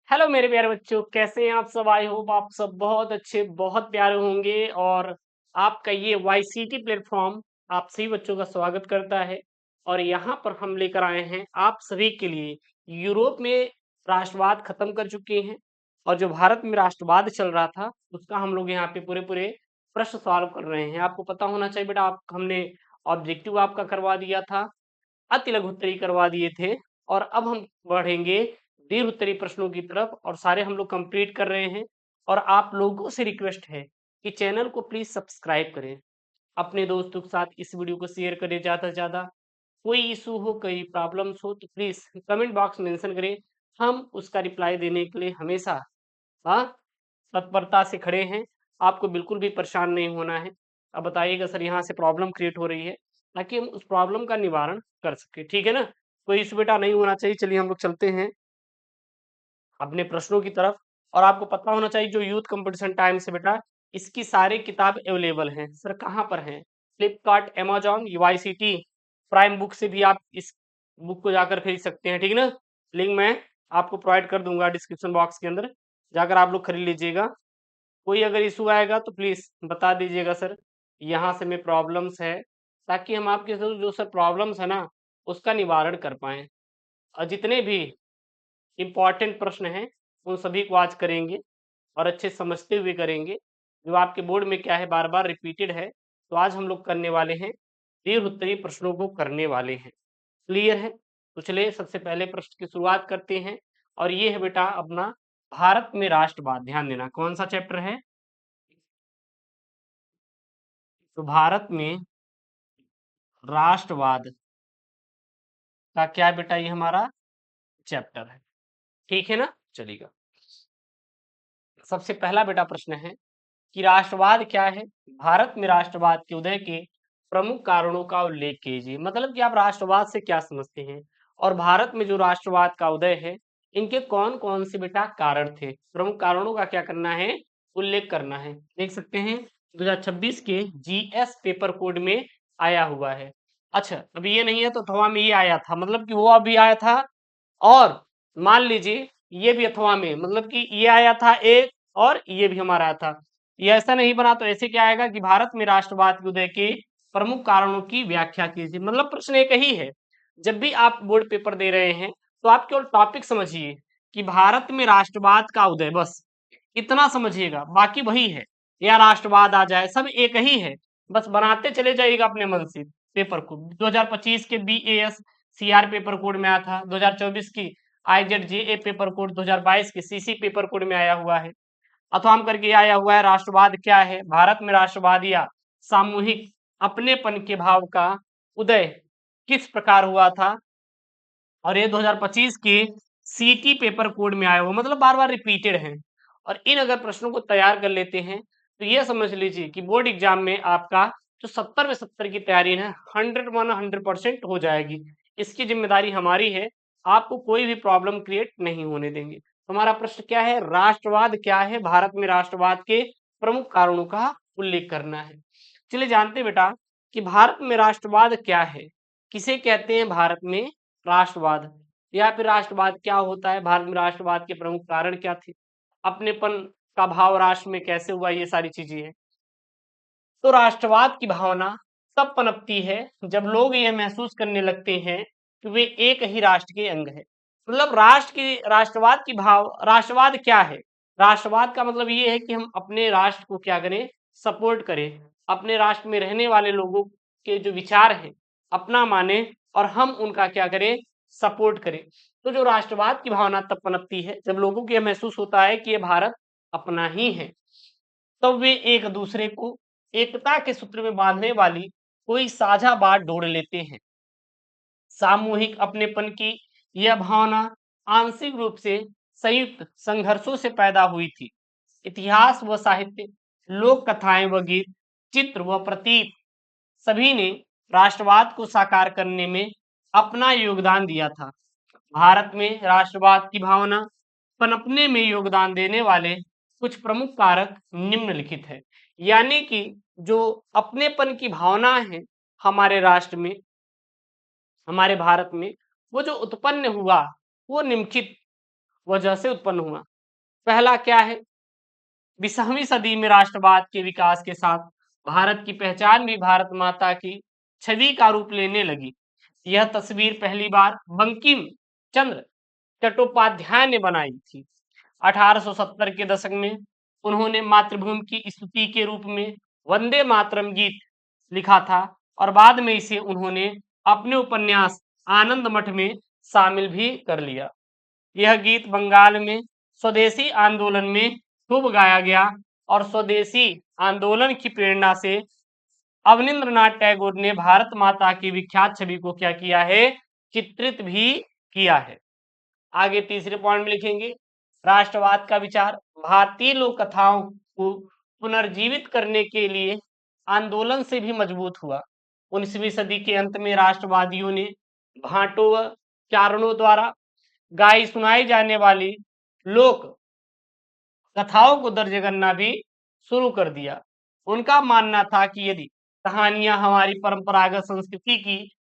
Hello मेरे प्यारे बच्चों, कैसे हैं आप सब। आई होप आप सब बहुत अच्छे बहुत प्यारे होंगे। और आपका ये वाईसीटी प्लेटफॉर्म आप सभी बच्चों का स्वागत करता है। और यहाँ पर हम लेकर आए हैं आप सभी के लिए। यूरोप में राष्ट्रवाद खत्म कर चुके हैं और जो भारत में राष्ट्रवाद चल रहा था उसका हम लोग यहाँ पे पूरे पूरे प्रश्न सॉल्व कर रहे हैं। आपको पता होना चाहिए बेटा, आप हमने ऑब्जेक्टिव आपका करवा दिया था, अति लघु उत्तरीय करवा दिए थे, और अब हम बढ़ेंगे दीर्घ उत्तरीय प्रश्नों की तरफ और सारे हम लोग कंप्लीट कर रहे हैं। और आप लोगों से रिक्वेस्ट है कि चैनल को प्लीज सब्सक्राइब करें, अपने दोस्तों के साथ इस वीडियो को शेयर करें ज़्यादा से ज़्यादा। कोई इशू हो, कोई प्रॉब्लम्स हो तो प्लीज कमेंट बॉक्स में मेंशन करें, हम उसका रिप्लाई देने के लिए हमेशा हाँ तत्परता से खड़े हैं। आपको बिल्कुल भी परेशान नहीं होना है। अब बताइएगा सर यहाँ से प्रॉब्लम क्रिएट हो रही है, ताकि हम उस प्रॉब्लम का निवारण कर सके, ठीक है ना। कोई इशू बेटा नहीं होना चाहिए। चलिए हम लोग चलते हैं अपने प्रश्नों की तरफ। और आपको पता होना चाहिए जो यूथ कंपटीशन टाइम से बेटा इसकी सारी किताब अवेलेबल हैं। सर कहाँ पर हैं? फ्लिपकार्ट, अमेजॉन, यूआईसीटी, प्राइम बुक से भी आप इस बुक को जाकर खरीद सकते हैं, ठीक है ना। लिंक मैं आपको प्रोवाइड कर दूंगा डिस्क्रिप्शन बॉक्स के अंदर, जाकर आप लोग खरीद लीजिएगा। कोई अगर इशू आएगा तो प्लीज बता दीजिएगा सर, यहाँ से में प्रॉब्लम्स है, ताकि हम आपके जो सर प्रॉब्लम्स है ना उसका निवारण कर पाए। और जितने भी इम्पॉर्टेंट प्रश्न हैं उन सभी को आज करेंगे और अच्छे समझते हुए करेंगे। जो आपके बोर्ड में क्या है, बार बार रिपीटेड है, तो आज हम लोग करने वाले हैं दीर्घ उत्तरीय प्रश्नों को करने वाले हैं। क्लियर है? तो चलिए सबसे पहले प्रश्न की शुरुआत करते हैं। और ये है बेटा अपना भारत में राष्ट्रवाद। ध्यान देना कौन सा चैप्टर है? तो भारत में राष्ट्रवाद का क्या बेटा, ये हमारा चैप्टर है, ठीक है ना। चलिएगा, सबसे पहला बेटा प्रश्न है कि राष्ट्रवाद क्या है। भारत में राष्ट्रवाद के उदय के प्रमुख कारणों का उल्लेख कीजिए। मतलब कि आप राष्ट्रवाद से क्या समझते हैं, और भारत में जो राष्ट्रवाद का उदय है इनके कौन कौन से बेटा कारण थे, प्रमुख कारणों का क्या करना है, उल्लेख करना है। देख सकते हैं 2026 के जीएस पेपर कोड में आया हुआ है। अच्छा, अभी ये नहीं है तो अथवा में ये आया था, मतलब कि वो अभी आया था। और मान लीजिए ये भी अथवा में, मतलब कि ये आया था एक, और ये भी हमारा आया था। ये ऐसा नहीं बना तो ऐसे क्या आएगा कि भारत में राष्ट्रवाद के उदय के प्रमुख कारणों की व्याख्या कीजिए। मतलब प्रश्न एक ही है। जब भी आप बोर्ड पेपर दे रहे हैं तो आप केवल टॉपिक समझिए कि भारत में राष्ट्रवाद का उदय, बस इतना समझिएगा, बाकी वही है। या राष्ट्रवाद आ जाए, सब एक ही है। बस बनाते चले जाइएगा अपने मन से। पेपर को 2025 के बीएएस सीआर पेपर कोड में आया था, 2024 की आईजेडजेए पेपर कोड, 2022 के सीसी पेपर कोड में आया हुआ है। अथवा हम करके आया हुआ है राष्ट्रवाद क्या है। भारत में राष्ट्रवाद या सामूहिक अपनेपन के भाव का उदय किस प्रकार हुआ था, और ये 2025 के सीटी पेपर कोड में आया हुआ, मतलब बार बार रिपीटेड है। और इन अगर प्रश्नों को तैयार कर लेते हैं तो ये समझ लीजिए कि बोर्ड एग्जाम में आपका जो 70 में 70 की तैयारी है 100% हो जाएगी। इसकी जिम्मेदारी हमारी है, आपको कोई भी प्रॉब्लम क्रिएट नहीं होने देंगे। हमारा प्रश्न क्या है, राष्ट्रवाद क्या है, भारत में राष्ट्रवाद के प्रमुख कारणों का उल्लेख करना है। चलिए जानते हैं बेटा कि भारत में राष्ट्रवाद क्या है, किसे कहते हैं भारत में राष्ट्रवाद, या फिर राष्ट्रवाद क्या होता है, भारत में राष्ट्रवाद के प्रमुख कारण क्या थे, अपनेपन का भाव राष्ट्र में कैसे हुआ, ये सारी चीजें हैं। तो राष्ट्रवाद की भावना तब पनपती है जब लोग ये महसूस करने लगते हैं कि वे एक ही राष्ट्र के अंग है। मतलब राष्ट्रवाद की भाव, राष्ट्रवाद क्या है, राष्ट्रवाद का मतलब ये है कि हम अपने राष्ट्र को क्या करें, सपोर्ट करें, अपने राष्ट्र में रहने वाले लोगों के जो विचार हैं अपना माने, और हम उनका क्या करें, सपोर्ट करें। तो जो राष्ट्रवाद की भावना तब पनपती है जब लोगों को यह महसूस होता है कि ये भारत अपना ही है। तब वे एक दूसरे को एकता के सूत्र में बांधने वाली कोई साझा बात ढूंढ लेते हैं। सामूहिक अपनेपन की यह भावना आंशिक रूप से संयुक्त संघर्षों से पैदा हुई थी। इतिहास व साहित्य, लोक कथाएं व गीत, चित्र व प्रतीक सभी ने राष्ट्रवाद को साकार करने में अपना योगदान दिया था। भारत में राष्ट्रवाद की भावना पनपने में योगदान देने वाले कुछ प्रमुख कारक निम्नलिखित है। यानी कि जो अपनेपन की भावना है हमारे राष्ट्र में, हमारे भारत में, वो जो उत्पन्न हुआ वो निम्नलिखित वजह से उत्पन्न हुआ। पहला क्या है, 20वीं सदी में राष्ट्रवाद के विकास के साथ भारत की पहचान भी भारत माता की छवि का रूप लेने लगी। यह तस्वीर पहली बार बंकिम चंद्र चट्टोपाध्याय ने बनाई थी। 1870 के दशक में उन्होंने मातृभूमि की स्तुति के रूप में वंदे मातरम गीत लिखा था और बाद में इसे उन्होंने अपने उपन्यास आनंद मठ में शामिल भी कर लिया। यह गीत बंगाल में स्वदेशी आंदोलन में खूब गाया गया और स्वदेशी आंदोलन की प्रेरणा से अवनींद्रनाथ टैगोर ने भारत माता की विख्यात छवि को क्या किया है, चित्रित भी किया है। आगे तीसरे पॉइंट में लिखेंगे, राष्ट्रवाद का विचार भारतीय लोक कथाओं को पुनर्जीवित करने के लिए आंदोलन से भी मजबूत हुआ। 19वीं सदी के अंत में राष्ट्रवादियों ने भाटों व चारणों द्वारा गाई सुनाई जाने वाली लोक कथाओं को दर्ज करना भी शुरू कर दिया। उनका मानना था कि यदि कहानियां हमारी परंपरागत संस्कृति की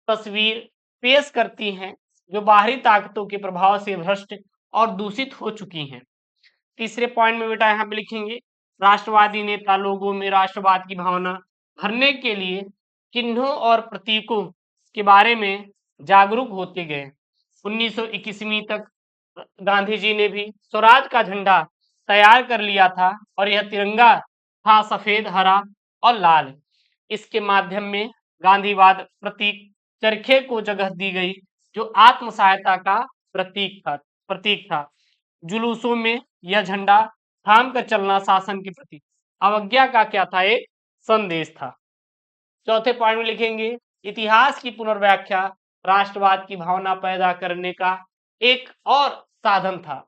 तस्वीर पेश करती हैं जो बाहरी ताकतों के प्रभाव से भ्रष्ट और दूषित हो चुकी हैं। तीसरे पॉइंट में बेटा यहाँ पे लिखेंगे, राष्ट्रवादी नेता लोगों में राष्ट्रवाद की भावना भरने के लिए चिन्हों और प्रतीकों के बारे में जागरूक होते गए। 1921वीं तक गांधी जी ने भी स्वराज का झंडा तैयार कर लिया था और यह तिरंगा था, सफेद, हरा और लाल। इसके माध्यम में गांधीवाद प्रतीक चरखे को जगह दी गई जो आत्म सहायता का प्रतीक था। जुलूसों में यह झंडा थाम कर चलना शासन के प्रति अवज्ञा का क्या था, एक संदेश था। चौथे पॉइंट में लिखेंगे, इतिहास की पुनर्व्याख्या राष्ट्रवाद की भावना पैदा करने का एक और साधन था।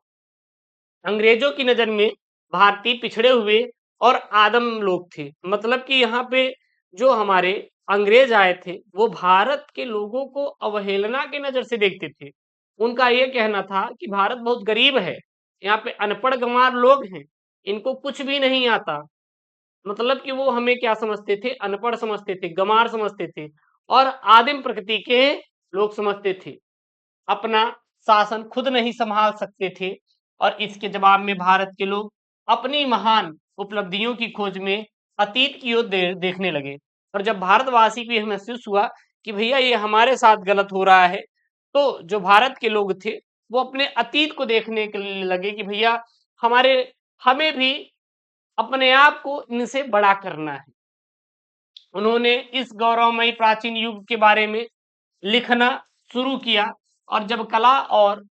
अंग्रेजों की नजर में भारतीय पिछड़े हुए और आदम लोग थे। मतलब कि यहाँ पे जो हमारे अंग्रेज आए थे वो भारत के लोगों को अवहेलना की नजर से देखते थे। उनका ये कहना था कि भारत बहुत गरीब है, यहाँ पे अनपढ़ गंवार लोग हैं, इनको कुछ भी नहीं आता। मतलब कि वो हमें क्या समझते थे, अनपढ़ समझते थे, गंवार समझते थे और आदिम प्रकृति के लोग समझते थे। अपना शासन खुद नहीं संभाल सकते थे और इसके जवाब में भारत के लोग अपनी महान उपलब्धियों की खोज में अतीत की ओर देखने लगे। और जब भारतवासी को यह महसूस हुआ कि भैया ये हमारे साथ गलत हो रहा है, तो जो भारत के लोग थे वो अपने अतीत को देखने के लिए लगे कि भैया हमें भी अपने आप को इनसे बड़ा करना है। उन्होंने इस गौरवमयी प्राचीन युग के बारे में लिखना शुरू किया और जब कला और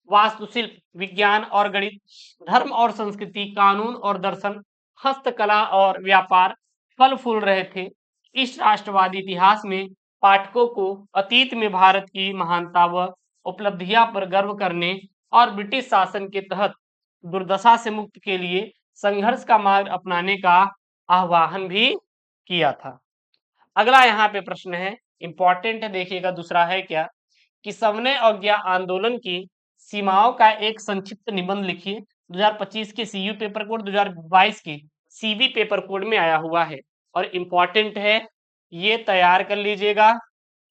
वास्तुशिल्प, विज्ञान और गणित, धर्म और संस्कृति, कानून और दर्शन, हस्तकला और व्यापार फल फूल रहे थे, इस राष्ट्रवादी इतिहास में पाठकों को अतीत में भारत की महानता व उपलब्धियां पर गर्व करने और ब्रिटिश शासन के तहत दुर्दशा से मुक्ति के लिए संघर्ष का मार्ग अपनाने का आह्वान भी किया था। अगला यहाँ पे प्रश्न है, इंपॉर्टेंट है, देखिएगा। दूसरा है क्या कि सविनय अवज्ञा आंदोलन की सीमाओं का एक संक्षिप्त निबंध लिखिए। 2025 के सीयू पेपर कोड, 2022 के सीबी पेपर कोड में आया हुआ है और इम्पॉर्टेंट है, ये तैयार कर लीजिएगा,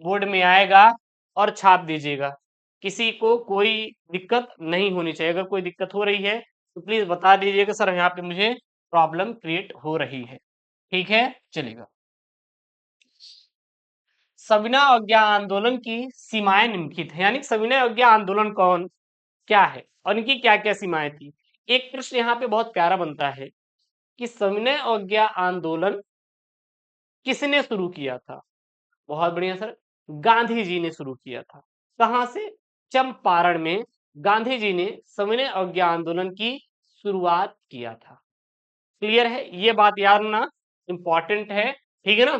बोर्ड में आएगा और छाप दीजिएगा। किसी को कोई दिक्कत नहीं होनी चाहिए। अगर कोई दिक्कत हो रही है तो प्लीज बता दीजिएगा, सर यहाँ पे मुझे प्रॉब्लम क्रिएट हो रही है। ठीक है, चलेगा। सविनय अवज्ञा आंदोलन की सीमाएं निम्नलिखित है, यानी सविनय अवज्ञा आंदोलन क्या है और इनकी क्या क्या सीमाएं थी। एक प्रश्न यहाँ पे बहुत प्यारा बनता है कि सविनय अवज्ञा आंदोलन किसने शुरू किया था। बहुत बढ़िया सर, गांधी जी ने शुरू किया था। कहां से? चंपारण में गांधी जी ने सविनय अवज्ञा आंदोलन की शुरुआत किया था। क्लियर है, ये बात याद रखना इंपॉर्टेंट है, ठीक है ना।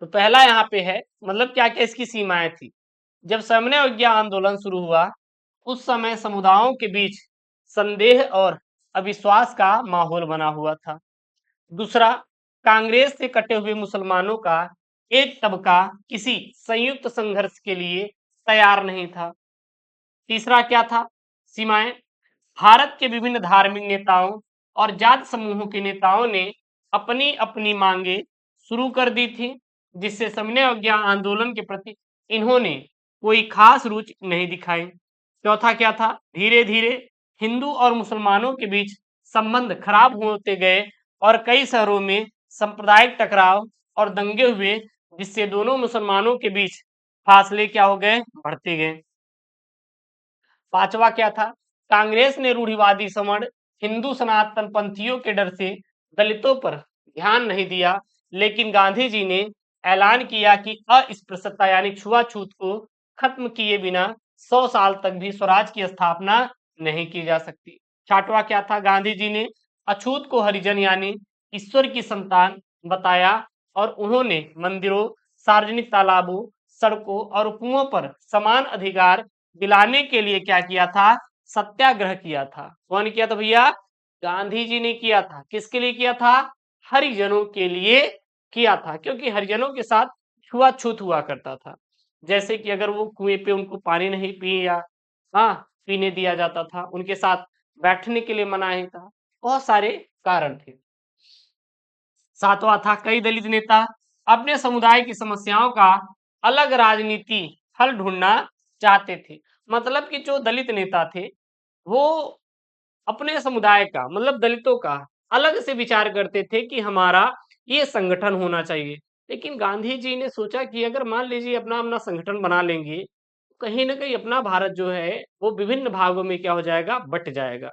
तो पहला यहाँ पे है, मतलब क्या क्या इसकी सीमाएं थी। जब सविनय अवज्ञा आंदोलन शुरू हुआ उस समय समुदायों के बीच संदेह और अविश्वास का माहौल बना हुआ था। दूसरा, कांग्रेस से कटे हुए मुसलमानों का एक तबका किसी संयुक्त संघर्ष के लिए तैयार नहीं था। तीसरा क्या था सीमाएं, भारत के विभिन्न धार्मिक नेताओं और जाति समूहों के नेताओं ने अपनी अपनी मांगे शुरू कर दी थी, जिससे सविनय अवज्ञा आंदोलन के प्रति इन्होंने कोई खास रुचि नहीं दिखाई। चौथा क्या था, धीरे धीरे हिंदू और मुसलमानों के बीच संबंध खराब होते गए और कई शहरों में सांप्रदायिक टकराव और दंगे हुए, जिससे दोनों मुसलमानों के बीच फासले क्या हो गए, बढ़ते गए। पांचवा क्या था, कांग्रेस ने रूढ़िवादी सवर्ण हिंदू सनातन पंथियों के डर से दलितों पर ध्यान नहीं दिया, लेकिन गांधी जी ने ऐलान किया कि अस्पृश्यता यानी छुआछूत को खत्म किए बिना 100 साल तक भी स्वराज की स्थापना नहीं की जा सकती। छठवां क्या था, गांधी जी ने अछूत को हरिजन यानी ईश्वर की संतान बताया और उन्होंने मंदिरों, सार्वजनिक तालाबों, सड़कों और कुओं पर समान अधिकार दिलाने के लिए क्या किया था, सत्याग्रह किया था। कौन किया था भैया, गांधी जी ने किया था। किसके लिए किया था, हरिजनों के लिए किया था, क्योंकि हरिजनों के साथ छुआछूत हुआ करता था। जैसे कि अगर वो कुएं पे उनको पानी नहीं पिया, हाँ पीने दिया जाता था, उनके साथ बैठने के लिए मनाही था, बहुत सारे कारण थे। सातवां था, कई दलित नेता अपने समुदाय की समस्याओं का अलग राजनीति हल ढूंढना चाहते थे। मतलब कि जो दलित नेता थे वो अपने समुदाय का मतलब दलितों का अलग से विचार करते थे कि हमारा ये संगठन होना चाहिए। लेकिन गांधी जी ने सोचा कि अगर मान लीजिए अपना अपना संगठन बना लेंगे, तो कहीं ना कहीं अपना भारत जो है वो विभिन्न भागों में क्या हो जाएगा, बट जाएगा।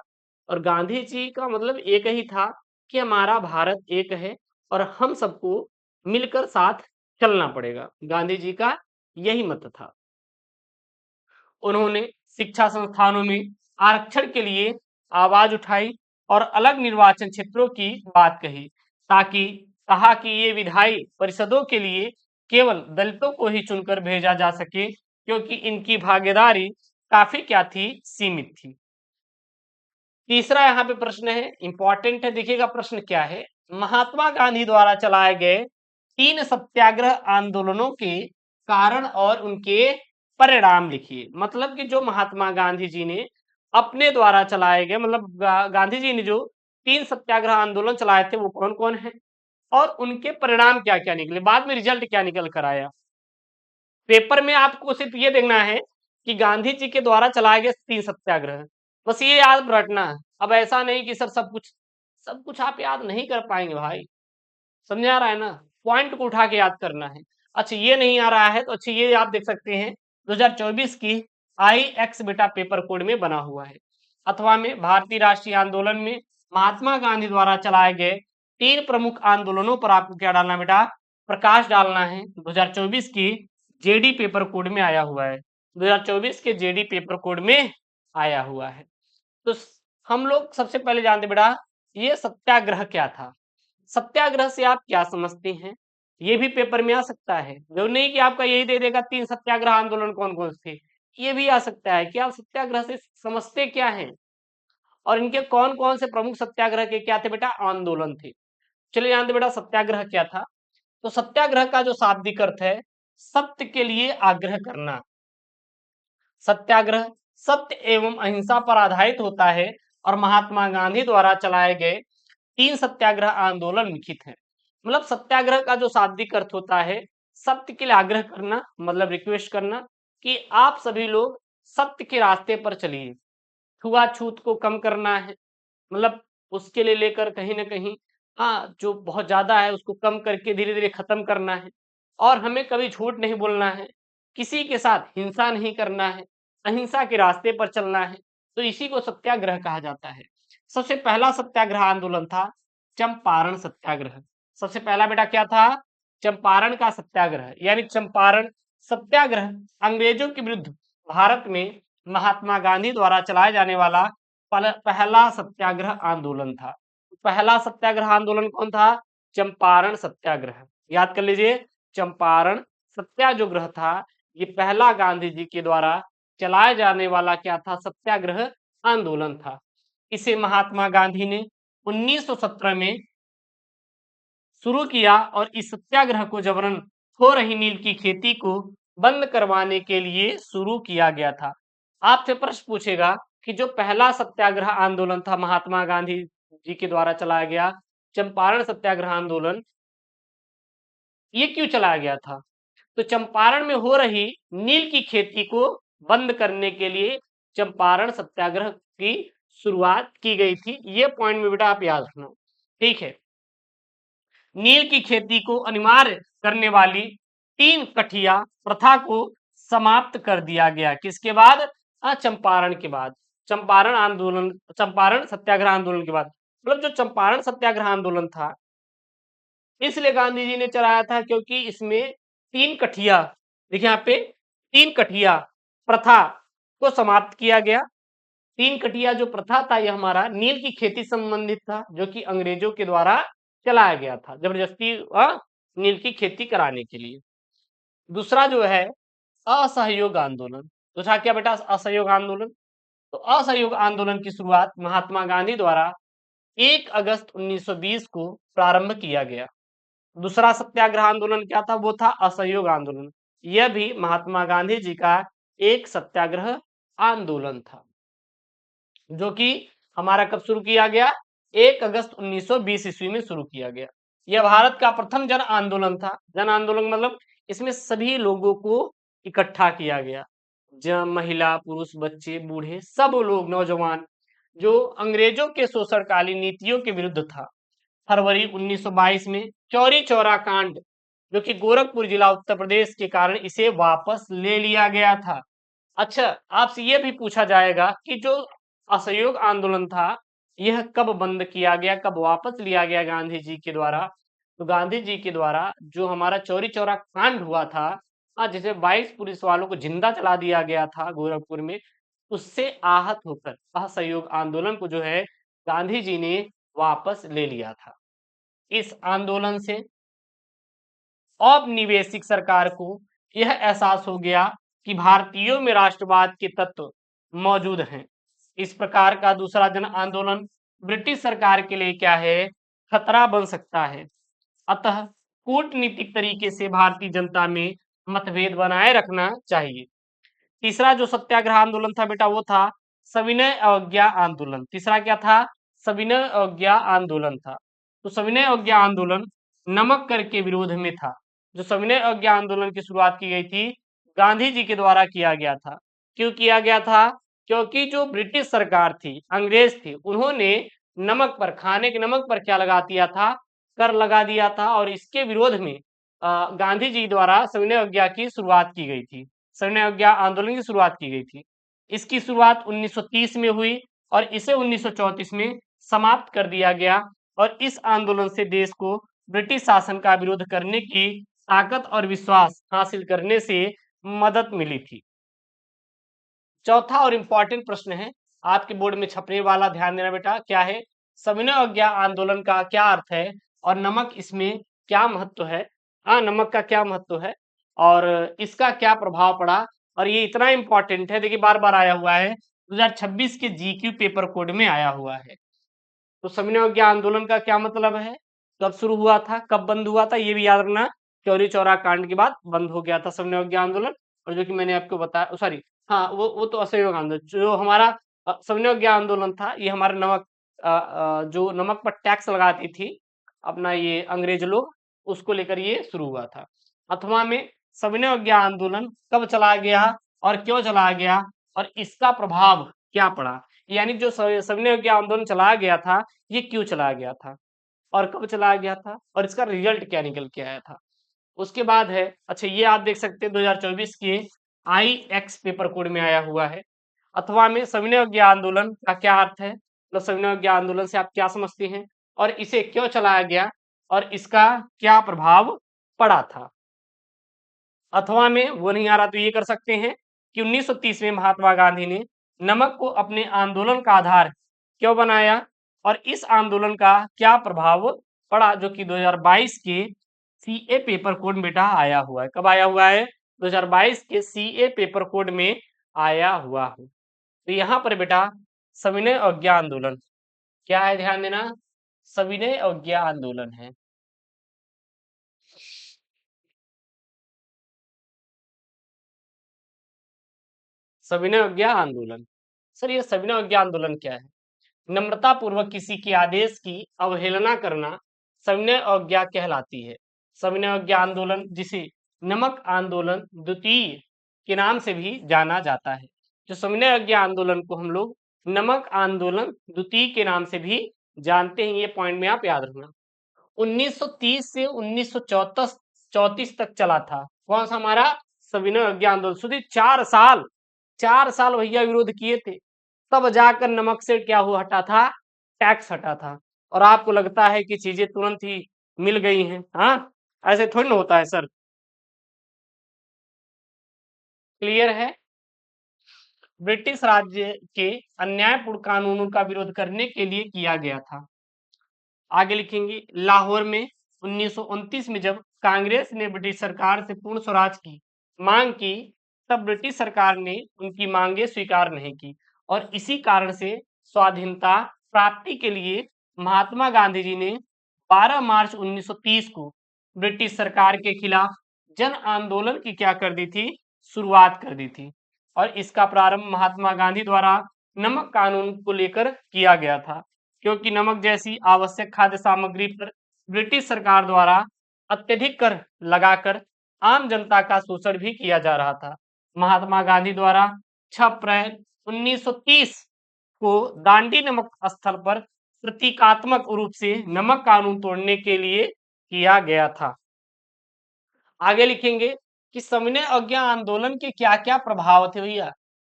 और गांधी जी का मतलब एक ही था कि हमारा भारत एक है और हम सबको मिलकर साथ चलना पड़ेगा। गांधी जी का यही मत था। उन्होंने शिक्षा संस्थानों में आरक्षण के लिए आवाज उठाई और अलग निर्वाचन क्षेत्रों की बात कही, ताकि कहा कि ये विधायी परिषदों के लिए केवल दलितों को ही चुनकर भेजा जा सके, क्योंकि इनकी भागीदारी काफी क्या थी, सीमित थी। तीसरा यहाँ पे प्रश्न है, इंपॉर्टेंट है, देखिएगा प्रश्न क्या है। महात्मा गांधी द्वारा चलाए गए 3 सत्याग्रह आंदोलनों के कारण और उनके परिणाम लिखिए। मतलब कि जो महात्मा गांधी जी ने अपने द्वारा चलाए गए मतलब गांधी जी ने जो 3 सत्याग्रह आंदोलन चलाए थे वो कौन कौन है और उनके परिणाम क्या क्या निकले, बाद में रिजल्ट क्या निकल कर आया। पेपर में आपको सिर्फ ये देखना है कि गांधी जी के द्वारा चलाए गए 3 सत्याग्रह, बस ये याद रखना है। अब ऐसा नहीं कि सर सब कुछ आप याद नहीं कर पाएंगे भाई, समझ आ रहा है ना, पॉइंट को उठा के याद करना है। अच्छा ये नहीं आ रहा है तो अच्छा ये आप देख सकते हैं 2024 की IX बेटा पेपर कोड में बना हुआ है। अथवा में भारतीय राष्ट्रीय आंदोलन में महात्मा गांधी द्वारा चलाए गए 3 प्रमुख आंदोलनों पर आपको क्या डालना बेटा, प्रकाश डालना है। 2024 की जेडी पेपर कोड में आया हुआ है, 2024 के जेडी पेपर कोड में आया हुआ है। तो हम लोग सबसे पहले जानते बेटा ये सत्याग्रह क्या था। सत्याग्रह से आप क्या समझते हैं, ये भी पेपर में आ सकता है। जो नहीं कि आपका यही दे देगा 3 सत्याग्रह आंदोलन कौन कौन से, ये भी आ सकता है कि आप सत्याग्रह से समझते क्या हैं और इनके कौन कौन से प्रमुख सत्याग्रह के क्या थे बेटा, आंदोलन थे। चलिए जानते बेटा सत्याग्रह क्या था। तो सत्याग्रह का जो शाब्दिक अर्थ है, सत्य के लिए आग्रह करना। सत्याग्रह सत्य एवं अहिंसा पर आधारित होता है और महात्मा गांधी द्वारा चलाए गए 3 सत्याग्रह आंदोलन लिखित है। मतलब सत्याग्रह का जो शाब्दिक अर्थ होता है, सत्य के लिए आग्रह करना, मतलब रिक्वेस्ट करना कि आप सभी लोग सत्य के रास्ते पर चलिए। छुआछूत को कम करना है, मतलब उसके लिए लेकर कहीं ना कहीं हाँ जो बहुत ज्यादा है उसको कम करके धीरे धीरे खत्म करना है। और हमें कभी झूठ नहीं बोलना है, किसी के साथ हिंसा नहीं करना है, अहिंसा के रास्ते पर चलना है। तो इसी को सत्याग्रह कहा जाता है। सबसे पहला सत्याग्रह आंदोलन था चंपारण सत्याग्रह। सबसे पहला बेटा क्या था, चंपारण का सत्याग्रह यानी चंपारण सत्याग्रह अंग्रेजों के विरुद्ध भारत में महात्मा गांधी द्वारा चलाए जाने वाला पहला सत्याग्रह आंदोलन था। पहला सत्याग्रह आंदोलन कौन था, चंपारण सत्याग्रह। याद कर लीजिए, चंपारण सत्याग्रह था ये पहला गांधी जी के द्वारा चलाए जाने वाला क्या था, सत्याग्रह आंदोलन था। इसे महात्मा गांधी ने 1917 में शुरू किया और इस सत्याग्रह को जबरन हो रही नील की खेती को बंद करवाने के लिए शुरू किया गया था। आपसे प्रश्न पूछेगा कि जो पहला सत्याग्रह आंदोलन था महात्मा गांधी जी के द्वारा चलाया गया चंपारण सत्याग्रह आंदोलन, ये क्यों चलाया गया था। तो चंपारण में हो रही नील की खेती को बंद करने के लिए चंपारण सत्याग्रह की शुरुआत की गई थी। ये पॉइंट में बेटा आप याद रखना, ठीक है। नील की खेती को अनिवार्य करने वाली 3 कठिया प्रथा को समाप्त कर दिया गया। किसके बाद? चंपारण के बाद, चंपारण आंदोलन, चंपारण सत्याग्रह आंदोलन के बाद। मतलब जो चंपारण सत्याग्रह आंदोलन था, इसलिए गांधी जी ने चलाया था क्योंकि इसमें 3 कठिया, देखिए यहाँ पे 3 कठिया प्रथा को समाप्त किया गया। 3 कठिया जो प्रथा था, यह हमारा नील की खेती संबंधित था, जो कि अंग्रेजों के द्वारा चलाया गया था, जबरदस्ती नील की खेती कराने के लिए। दूसरा जो है असहयोग आंदोलन। दूसरा क्या बेटा? असहयोग आंदोलन। तो असहयोग आंदोलन की शुरुआत महात्मा गांधी द्वारा 1 अगस्त 1920 को प्रारंभ किया गया। दूसरा सत्याग्रह आंदोलन क्या था? वो था असहयोग आंदोलन। यह भी महात्मा गांधी जी का एक सत्याग्रह आंदोलन था, जो कि हमारा कब शुरू किया गया? 1 अगस्त 1920 ईस्वी में शुरू किया गया। यह भारत का प्रथम जन आंदोलन था। जन आंदोलन मतलब इसमें सभी लोगों को इकट्ठा किया गया, महिला, पुरुष, बच्चे, बूढ़े, सब लोग, नौजवान, जो अंग्रेजों के शोषणकालीन नीतियों के विरुद्ध था। फरवरी 1922 में चौरी चौरा कांड, जो कि गोरखपुर जिला उत्तर प्रदेश के कारण इसे वापस ले लिया गया था। अच्छा, आपसे यह भी पूछा जाएगा कि जो असहयोग आंदोलन था, यह कब बंद किया गया, कब वापस लिया गया गांधी जी के द्वारा? तो गांधी जी के द्वारा जो हमारा चौरी चौरा कांड हुआ था, जिसे 22 पुलिस वालों को जिंदा जला दिया गया था गोरखपुर में, उससे आहत होकर असहयोग आंदोलन को जो है गांधी जी ने वापस ले लिया था। इस आंदोलन से औपनिवेशिक सरकार को यह एहसास हो गया कि भारतीयों में राष्ट्रवाद के तत्व मौजूद हैं। इस प्रकार का दूसरा जन आंदोलन ब्रिटिश सरकार के लिए क्या है? खतरा बन सकता है। अतः कूटनीतिक तरीके से भारतीय जनता में मतभेद बनाए रखना चाहिए। तीसरा जो सत्याग्रह आंदोलन था बेटा, वो था सविनय अवज्ञा आंदोलन। तीसरा क्या था? सविनय अवज्ञा आंदोलन था। तो सविनय अवज्ञा आंदोलन नमक कर के विरोध में था। जो सविनय अवज्ञा आंदोलन की शुरुआत की गई थी, गांधी जी के द्वारा किया गया था। क्यों किया गया था? क्योंकि जो ब्रिटिश सरकार थी, अंग्रेज थे, उन्होंने नमक पर, खाने के नमक पर क्या लगा दिया था? कर लगा दिया था। और इसके विरोध में गांधी जी द्वारा सविनय अवज्ञा की शुरुआत की गई थी, सविनय अवज्ञा आंदोलन की शुरुआत की गई थी। इसकी शुरुआत 1930 में हुई और इसे 1934 में समाप्त कर दिया गया। और इस आंदोलन से देश को ब्रिटिश शासन का विरोध करने की ताकत और विश्वास हासिल करने से मदद मिली थी। चौथा और इंपॉर्टेंट प्रश्न है, आपके बोर्ड में छपने वाला, ध्यान देना बेटा, क्या है? सविनय अवज्ञा आंदोलन का क्या अर्थ है और नमक इसमें क्या महत्व है? नमक का क्या महत्व है और इसका क्या प्रभाव पड़ा? और ये इतना इंपॉर्टेंट है, देखिए बार बार आया हुआ है, 2026 के जीक्यू पेपर कोड में आया हुआ है। तो सविनय अवज्ञा आंदोलन का क्या मतलब है? कब शुरू हुआ था, कब बंद हुआ था, ये भी याद रखना। चौरी चौरा कांड के बाद बंद हो गया था सविनय अवज्ञा आंदोलन। और जो कि मैंने आपको बताया, सॉरी, हाँ, वो तो असहयोग आंदोलन, जो हमारा सविनय अवज्ञा आंदोलन था, ये हमारे नमक, जो नमक पर टैक्स लगाती थी अपना ये अंग्रेज लोग, उसको लेकर ये शुरू हुआ था। अथवा में सविनय अवज्ञा आंदोलन कब चलाया गया और क्यों चलाया गया और इसका प्रभाव क्या पड़ा? यानी जो सविनय अवज्ञा आंदोलन चलाया गया था, ये क्यों चलाया गया था और कब चलाया गया था और इसका रिजल्ट क्या निकल के आया था? उसके बाद है, अच्छा, ये आप देख सकते हैं 2024 के IX पेपर कोड में आया हुआ है। अथवा में सविनय अवज्ञा आंदोलन का क्या अर्थ है, मतलब सविनय अवज्ञा आंदोलन से आप क्या समझते हैं और इसे क्यों चलाया गया और इसका क्या प्रभाव पड़ा था? अथवा में वो नहीं आ रहा तो ये कर सकते हैं कि 1930 में महात्मा गांधी ने नमक को अपने आंदोलन का आधार क्यों बनाया और इस आंदोलन का क्या प्रभाव पड़ा, जो कि 2022 के CA पेपर कोड में बेटा आया हुआ है। कब आया हुआ है? 2022 के CA पेपर कोड में आया हुआ है। तो यहाँ पर बेटा सविनय अवज्ञा आंदोलन क्या है, ध्यान देना, सविनय अवज्ञा आंदोलन है। सविनय अवज्ञा आंदोलन, सर ये सविनय अवज्ञा आंदोलन क्या है? नम्रता पूर्वक किसी के आदेश की अवहेलना करना सविनय अवज्ञा कहलाती है। सविनय अवज्ञा आंदोलन, जिसे नमक आंदोलन द्वितीय के नाम से भी जाना जाता है, जो सविनय अवज्ञा आंदोलन को हम लोग नमक आंदोलन द्वितीय के नाम से भी जानते हैं। ये पॉइंट में आप याद रखना। 1930 से 1934 तक चला था। कौन सा हमारा सविनय अवज्ञा आंदोलन। सुधी 4 साल भैया विरोध किए थे, तब जाकर नमक से क्या हुआ, हटा था, टैक्स हटा था। और आपको लगता है कि चीजें तुरंत ही मिल गई हैं? हाँ, ऐसे थोड़ी ना होता है सर। क्लियर है? ब्रिटिश राज्य के अन्यायपूर्ण कानूनों का विरोध करने के लिए किया गया था। आगे लिखेंगे, लाहौर में 1929 में जब कांग्रेस ने ब्रिटिश सरकार से पूर्ण स्वराज की मांग की, तब ब्रिटिश सरकार ने उनकी मांगे स्वीकार नहीं की और इसी कारण से स्वाधीनता प्राप्ति के लिए महात्मा गांधी जी ने 12 मार्च 1930 को ब्रिटिश सरकार के खिलाफ जन आंदोलन की क्या कर दी थी, शुरुआत कर दी थी। और इसका प्रारंभ महात्मा गांधी द्वारा नमक कानून को लेकर किया गया था, क्योंकि नमक जैसी आवश्यक खाद्य सामग्री पर ब्रिटिश सरकार द्वारा अत्यधिक कर लगाकर आम जनता का शोषण भी किया जा रहा था। महात्मा गांधी द्वारा 6 अप्रैल 1930 को दांडी नमक स्थल पर प्रतीकात्मक रूप से नमक कानून तोड़ने के लिए किया गया था। आगे लिखेंगे कि सविनय अवज्ञा आंदोलन के क्या क्या प्रभाव थे भैया।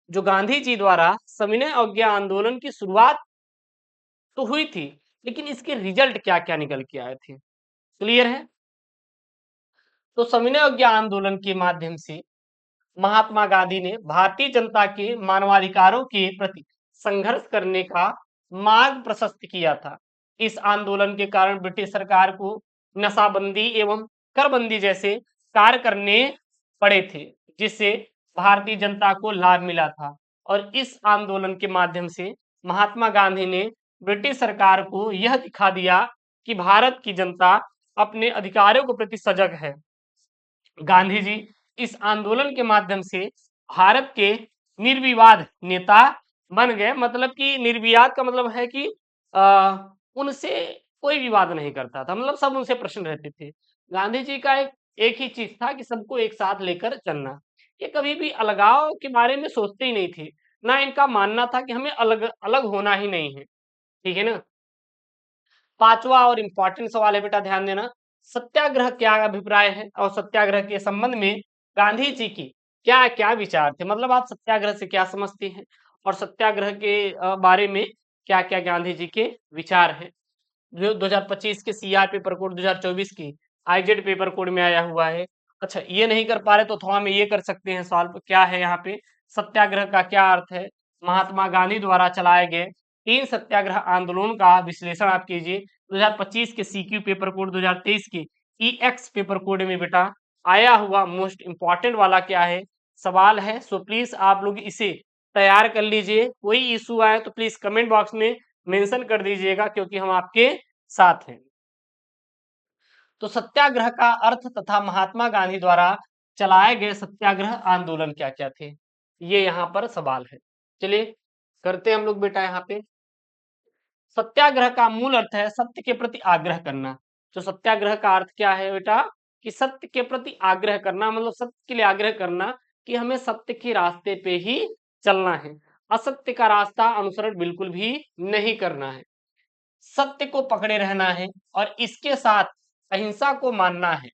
जो गांधी जी द्वारा सविनय अवज्ञा आंदोलन की शुरुआत तो हुई थी, लेकिन इसके रिजल्ट क्या क्या निकल के आए थे, क्लियर है? तो सविनय अवज्ञा आंदोलन के माध्यम से महात्मा गांधी ने भारतीय जनता के मानवाधिकारों के प्रति संघर्ष करने का मार्ग प्रशस्त किया था। इस आंदोलन के कारण ब्रिटिश सरकार को नशाबंदी एवं करबंदी जैसे कार्य करने पड़े थे, जिससे भारतीय जनता को लाभ मिला था। और इस आंदोलन के माध्यम से महात्मा गांधी ने ब्रिटिश सरकार को यह दिखा दिया कि भारत की जनता अपने अधिकारों के प्रति सजग है। गांधी जी इस आंदोलन के माध्यम से भारत के निर्विवाद नेता बन गए। मतलब कि निर्विवाद का मतलब है कि उनसे कोई विवाद नहीं करता था, मतलब सब उनसे प्रसन्न रहते थे। गांधी जी का एक ही चीज था कि सबको एक साथ लेकर चलना। ये कभी भी अलगाव के बारे में सोचते ही नहीं थे, ना इनका मानना था कि हमें अलग अलग होना ही नहीं है। ठीक है ना? पांचवा और इंपॉर्टेंट सवाल है बेटा, ध्यान देना। सत्याग्रह क्या अभिप्राय है और सत्याग्रह के संबंध में गांधी जी की क्या क्या विचार थे, मतलब आप सत्याग्रह से क्या समझते हैं और सत्याग्रह के बारे में क्या क्या गांधी जी के विचार हैं। जो 2025 के सीआर पेपर कोड 2024 की आईजेड पेपर कोड में आया हुआ है। अच्छा, ये नहीं कर पा रहे तो अथवा में ये कर सकते हैं सॉल्व। क्या है यहाँ पे, सत्याग्रह का क्या अर्थ है, महात्मा गांधी द्वारा चलाए गए 3 सत्याग्रह आंदोलन का विश्लेषण आप कीजिए। 2025 के सीक्यू पेपर कोड 2023 के ईएक्स पेपर कोड में बेटा आया हुआ मोस्ट इंपॉर्टेंट वाला क्या है, सवाल है। सो प्लीज आप लोग इसे तैयार कर लीजिए। कोई इशू आए तो प्लीज कमेंट बॉक्स में मेंशन कर दीजिएगा, क्योंकि हम आपके साथ हैं। तो सत्याग्रह का अर्थ तथा महात्मा गांधी द्वारा चलाए गए सत्याग्रह आंदोलन क्या क्या थे, ये यहाँ पर सवाल है। चलिए करते हैं हम लोग बेटा। यहाँ पे सत्याग्रह का मूल अर्थ है सत्य के प्रति आग्रह करना। तो सत्याग्रह का अर्थ क्या है बेटा, कि सत्य के प्रति आग्रह करना, मतलब सत्य के लिए आग्रह करना कि हमें सत्य के रास्ते पे ही चलना है, असत्य का रास्ता अनुसरण बिल्कुल भी नहीं करना है। सत्य को पकड़े रहना है और इसके साथ अहिंसा को मानना है,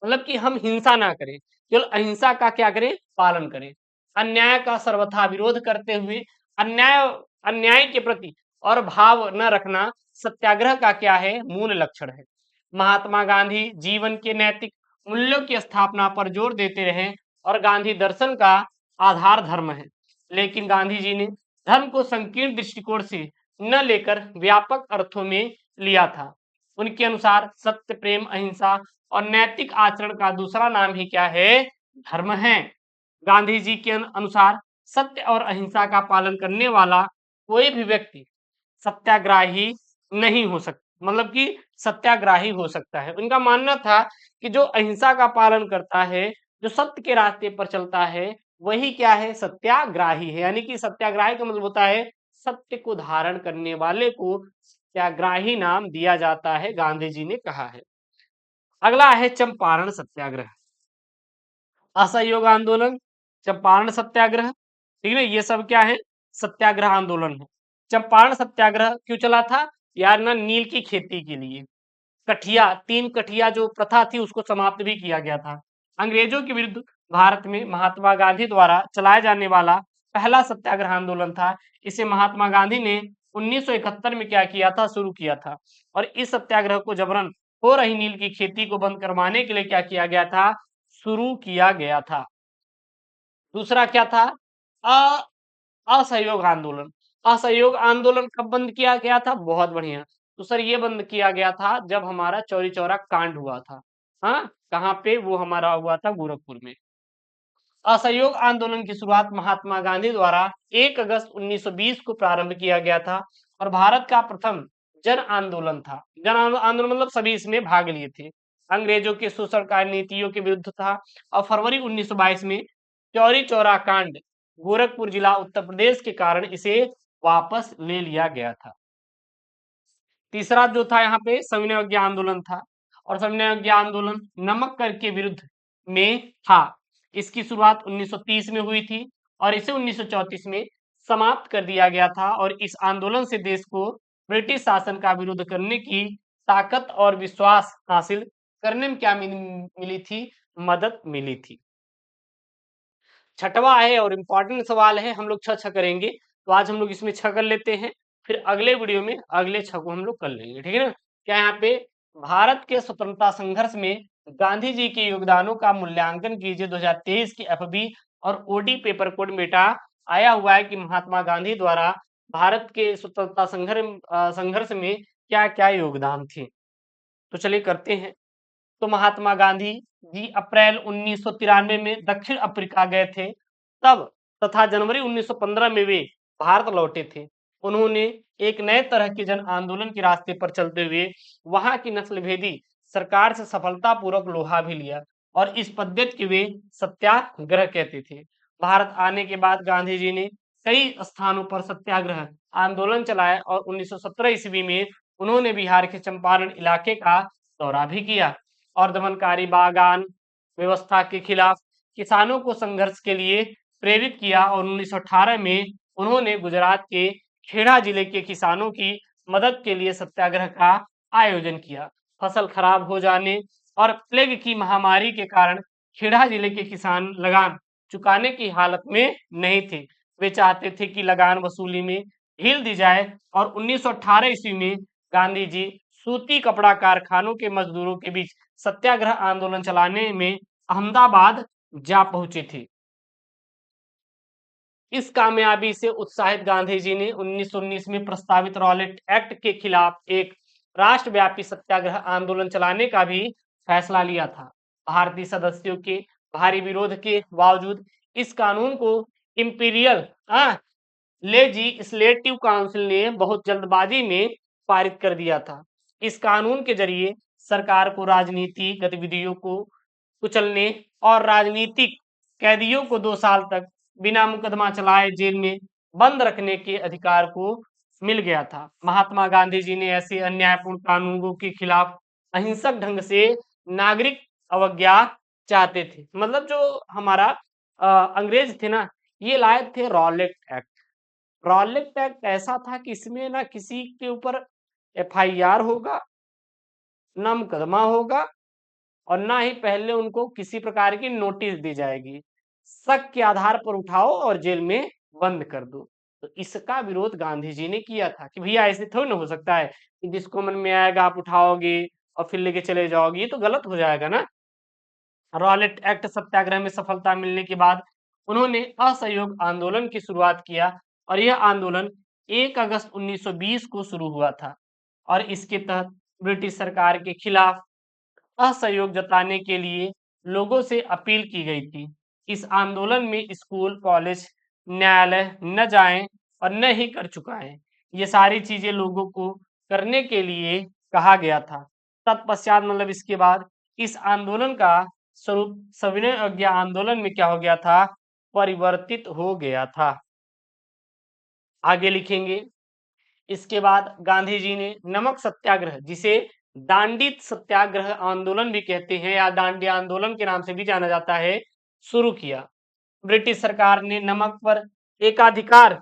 मतलब कि हम हिंसा ना करें, केवल अहिंसा का क्या करें, पालन करें। अन्याय का सर्वथा विरोध करते हुए अन्याय अन्याय के प्रति और भाव न रखना सत्याग्रह का क्या है, मूल लक्षण है। महात्मा गांधी जीवन के नैतिक मूल्यों की स्थापना पर जोर देते रहे और गांधी दर्शन का आधार धर्म है। लेकिन गांधी जी ने धर्म को संकीर्ण दृष्टिकोण से न लेकर व्यापक अर्थों में लिया था। उनके अनुसार सत्य, प्रेम, अहिंसा और नैतिक आचरण का दूसरा नाम ही क्या है, धर्म है। गांधी जी के अनुसार सत्य और अहिंसा का पालन करने वाला कोई भी व्यक्ति सत्याग्रही नहीं हो सकता, मतलब कि सत्याग्रही हो सकता है। उनका मानना था कि जो अहिंसा का पालन करता है, जो सत्य के रास्ते पर चलता है, वही क्या है, सत्याग्रही है। यानी कि सत्याग्रही का मतलब होता है सत्य को धारण करने वाले को सत्याग्रही नाम दिया जाता है, गांधी जी ने कहा है। अगला है चंपारण सत्याग्रह। असहयोग आंदोलन, चंपारण सत्याग्रह ठीक है ना। ये सब क्या है, सत्याग्रह आंदोलन है। चंपारण सत्याग्रह क्यों चला था यार, ना नील की खेती के लिए। कठिया, 3 कठिया जो प्रथा थी उसको समाप्त भी किया गया था। अंग्रेजों के विरुद्ध भारत में महात्मा गांधी द्वारा चलाया जाने वाला पहला सत्याग्रह आंदोलन था। इसे महात्मा गांधी ने 1971 में क्या किया था, शुरू किया था। और इस सत्याग्रह को जबरन हो रही नील की खेती को बंद करवाने के लिए क्या किया गया था, शुरू किया गया था। दूसरा क्या था, अ असहयोग आंदोलन। असहयोग आंदोलन कब बंद किया गया था, बहुत बढ़िया। तो सर ये बंद किया गया था जब हमारा चौरी चौरा कांड हुआ था। हाँ, कहाँ पे, वो हमारा हुआ था गोरखपुर में। असहयोग आंदोलन की शुरुआत महात्मा गांधी द्वारा 1 अगस्त 1920 को प्रारंभ किया गया था और भारत का प्रथम जन आंदोलन था। जन आंदोलन मतलब सभी इसमें भाग लिए थे। अंग्रेजों के शोषणकारी नीतियों के विरुद्ध था। और फरवरी 1922 में चौरी चौरा कांड गोरखपुर जिला उत्तर प्रदेश के कारण इसे वापस ले लिया गया था। तीसरा जो था यहाँ पे सविनय अवज्ञा आंदोलन था। और सविनय अवज्ञा आंदोलन नमक कर के विरुद्ध में था। इसकी शुरुआत 1930 में हुई थी और इसे 1934 में समाप्त कर दिया गया था। और इस आंदोलन से देश को ब्रिटिश शासन का विरोध करने की ताकत और विश्वास हासिल करने में क्या मिली थी, मदद मिली थी। छठवां है और इम्पोर्टेंट सवाल है, हम लोग छह करेंगे। तो आज हम लोग इसमें छह कर लेते हैं, फिर अगले वीडियो में अगले छह को हम लोग कर लेंगे, ठीक है ना। क्या यहाँ पे, भारत के स्वतंत्रता संघर्ष में गांधी जी के योगदानों का मूल्यांकन कीजिए। 2023 की एफबी और ओडी पेपर कोड मेटा आया हुआ है कि महात्मा गांधी द्वारा भारत के स्वतंत्रता संघर्ष में क्या क्या योगदान थे। तो चलिए करते हैं। तो महात्मा गांधी जी अप्रैल 1993 में दक्षिण अफ्रीका गए थे तब, तथा जनवरी 1915 में वे भारत लौटे थे। उन्होंने एक नए तरह के जन आंदोलन के रास्ते पर चलते हुए वहां की नस्ल भेदी सरकार से सफलतापूर्वक लोहा भी लिया और इस पद्धति के वे सत्याग्रह कहते थे। भारत आने के बाद गांधी जी ने कई स्थानों पर सत्याग्रह आंदोलन चलाए और 1917 ईस्वी में उन्होंने बिहार के चंपारण इलाके का दौरा भी किया और दमनकारी बागान व्यवस्था के खिलाफ किसानों को संघर्ष के लिए प्रेरित किया। और 1918 में उन्होंने गुजरात के खेड़ा जिले के किसानों की मदद के लिए सत्याग्रह का आयोजन किया। फसल खराब हो जाने और प्लेग की महामारी के कारण खेड़ा जिले के किसान लगान चुकाने की हालत में नहीं थे। वे चाहते थे कि लगान वसूली में ढील दी जाए और 1918 ईस्वी में गांधी जी सूती कपड़ा कारखानों के मजदूरों के बीच सत्याग्रह आंदोलन चलाने में अहमदाबाद जा पहुंचे थे। इस कामयाबी से उत्साहित गांधी जी ने 1919 में प्रस्तावित रॉलेट एक्ट के खिलाफ एक राष्ट्रव्यापी सत्याग्रह आंदोलन चलाने का भी फैसला लिया था। भारतीय सदस्यों के भारी विरोध के बावजूद इस कानून को इंपीरियल लेजिस्लेटिव काउंसिल ने बहुत जल्दबाजी में पारित कर दिया था। इस कानून के जरिए सरकार को राजनीतिक गतिविधियों को कुचलने और राजनीतिक कैदियों को 2 साल तक बिना मुकदमा चलाए जेल में बंद रखने के अधिकार को मिल गया था। महात्मा गांधी जी ने ऐसे अन्यायपूर्ण कानूनों के खिलाफ अहिंसक ढंग से नागरिक अवज्ञा चाहते थे। मतलब जो हमारा अंग्रेज थे ना, ये लाए थे रॉलेट एक्ट। रॉलेट एक्ट ऐसा था कि इसमें ना किसी के ऊपर एफआईआर होगा, ना मुकदमा होगा और ना ही पहले उनको किसी प्रकार की नोटिस दी जाएगी। शक के आधार पर उठाओ और जेल में बंद कर दो। तो इसका विरोध गांधी जी ने किया था कि भैया ऐसे थोड़ी ना हो सकता है कि जिसको मन में आएगा आप उठाओगे और फिर लेके चले जाओगे, ये तो गलत हो जाएगा ना। रॉलेट एक्ट सत्याग्रह में सफलता मिलने के बाद उन्होंने असहयोग आंदोलन की शुरुआत किया और यह आंदोलन 1 अगस्त 1920 को शुरू हुआ था और इसके तहत ब्रिटिश सरकार के खिलाफ असहयोग जताने के लिए लोगों से अपील की गई थी। इस आंदोलन में स्कूल, कॉलेज, न्यायालय न जाएं और न ही कर चुकाएं। ये सारी चीजें लोगों को करने के लिए कहा गया था। तत्पश्चात मतलब इसके बाद इस आंदोलन का स्वरूप सविनय अवज्ञा आंदोलन में क्या हो गया था, परिवर्तित हो गया था। आगे लिखेंगे, इसके बाद गांधी जी ने नमक सत्याग्रह, जिसे दांडी सत्याग्रह आंदोलन भी कहते हैं या दांडी आंदोलन के नाम से भी जाना जाता है, शुरू किया। ब्रिटिश सरकार ने नमक पर एकाधिकार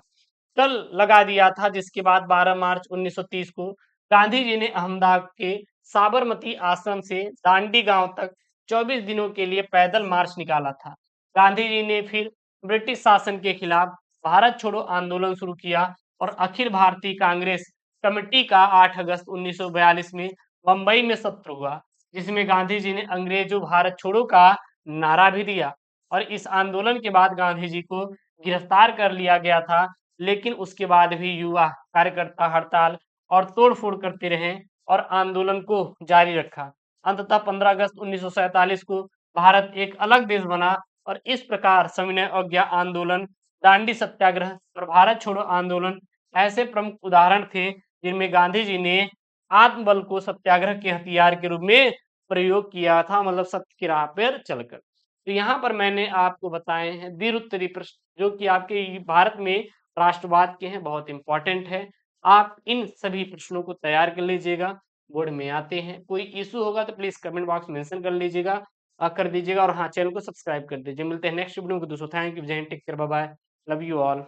कल लगा दिया था, जिसके बाद 12 मार्च 1930 को गांधी जी ने अहमदाबाद के साबरमती आश्रम से दांडी गांव तक 24 दिनों के लिए पैदल मार्च निकाला था। गांधी जी ने फिर ब्रिटिश शासन के खिलाफ भारत छोड़ो आंदोलन शुरू किया और अखिल भारतीय कांग्रेस कमेटी का 8 अगस्त 1942 में बंबई में सत्र हुआ, जिसमें गांधी जी ने अंग्रेजों भारत छोड़ो का नारा भी दिया। और इस आंदोलन के बाद गांधी जी को गिरफ्तार कर लिया गया था, लेकिन उसके बाद भी युवा कार्यकर्ता हड़ताल और तोड़फोड़ करते रहे और आंदोलन को जारी रखा। अंततः 15 अगस्त 1947 को भारत एक अलग देश बना और इस प्रकार सविनय अवज्ञा आंदोलन, दांडी सत्याग्रह और भारत छोड़ो आंदोलन ऐसे प्रमुख उदाहरण थे जिनमें गांधी जी ने आत्मबल को सत्याग्रह के हथियार के रूप में प्रयोग किया था, मतलब सत्य की राह पर चलकर। तो यहाँ पर मैंने आपको बताए हैं द्विरूत्तरीय प्रश्न जो कि आपके भारत में राष्ट्रवाद के हैं, बहुत इंपॉर्टेंट है। आप इन सभी प्रश्नों को तैयार कर लीजिएगा, बोर्ड में आते हैं। कोई इशू होगा तो प्लीज कमेंट बॉक्स में मेंशन कर लीजिएगा, कर दीजिएगा और हाँ चैनल को सब्सक्राइब कर दीजिए। मिलते हैं नेक्स्ट वीडियो में दोस्तों। थैंक यू, जय हिंद, take care, bye bye, love you all.